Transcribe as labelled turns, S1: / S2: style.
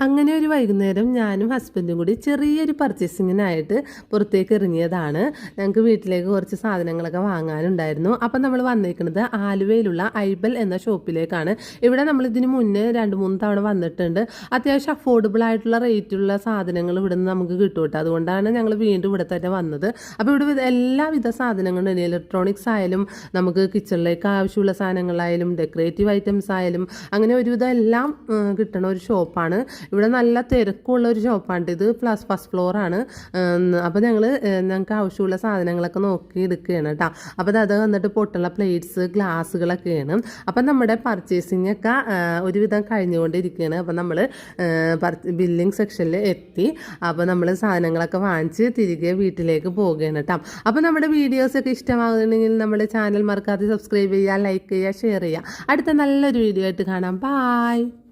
S1: അങ്ങനെ ഒരു വൈകുന്നേരം ഞാനും ഹസ്ബൻഡും കൂടി ചെറിയൊരു പർച്ചേസിങ്ങിനായിട്ട് പുറത്തേക്ക് ഇറങ്ങിയതാണ്. ഞങ്ങൾക്ക് വീട്ടിലേക്ക് കുറച്ച് സാധനങ്ങളൊക്കെ വാങ്ങാനുണ്ടായിരുന്നു. അപ്പം നമ്മൾ വന്നിരിക്കുന്നത് ആലുവയിലുള്ള ഐബൽ എന്ന ഷോപ്പിലേക്കാണ്. ഇവിടെ നമ്മൾ ഇതിന് മുന്നേ 2-3 തവണ വന്നിട്ടുണ്ട്. അത്യാവശ്യം അഫോർഡബിൾ ആയിട്ടുള്ള റേറ്റുള്ള സാധനങ്ങൾ ഇവിടെ നിന്ന് നമുക്ക് കിട്ടും കേട്ടോ. അതുകൊണ്ടാണ് ഞങ്ങൾ വീണ്ടും ഇവിടെ തന്നെ വന്നത്. അപ്പോൾ ഇവിടെ എല്ലാവിധ സാധനങ്ങളും ഉണ്ട്. ഇലക്ട്രോണിക്സ് ആയാലും നമുക്ക് കിച്ചണിലേക്ക് ആവശ്യമുള്ള സാധനങ്ങളായാലും ഡെക്കറേറ്റീവ് ഐറ്റംസ് ആയാലും അങ്ങനെ ഒരുവിധം എല്ലാം കിട്ടണ ഒരു ഷോപ്പാണ്. ഇവിടെ നല്ല തിരക്കുള്ള ഒരു ഷോപ്പാണ്. ഇത് ഫസ്റ്റ് ഫ്ലോറാണ്. അപ്പോൾ ഞങ്ങൾക്ക് ആവശ്യമുള്ള സാധനങ്ങളൊക്കെ നോക്കി എടുക്കുകയാണ് കേട്ടോ. അപ്പോൾ അത് വന്നിട്ട് പൊട്ടുള്ള പ്ലേറ്റ്സ് ഗ്ലാസ്സുകളൊക്കെയാണ്. അപ്പം നമ്മുടെ പർച്ചേസിംഗ് ഒക്കെ ഒരുവിധം കഴിഞ്ഞുകൊണ്ടിരിക്കുകയാണ്. അപ്പം നമ്മൾ ബില്ലിംഗ് സെക്ഷനിൽ എത്തി. അപ്പോൾ നമ്മൾ സാധനങ്ങളൊക്കെ വാങ്ങിച്ച് തിരികെ വീട്ടിലേക്ക് പോവുകയാണ് കേട്ടോ. അപ്പോൾ നമ്മുടെ വീഡിയോസൊക്കെ ഇഷ്ടമാകുന്നുണ്ടെങ്കിൽ നമ്മുടെ ചാനൽ മറക്കാതെ സബ്സ്ക്രൈബ് ചെയ്യുക, ലൈക്ക് ചെയ്യുക, ഷെയർ ചെയ്യുക. അടുത്ത നല്ലൊരു വീഡിയോ ആയിട്ട് കാണാം. ബായ്.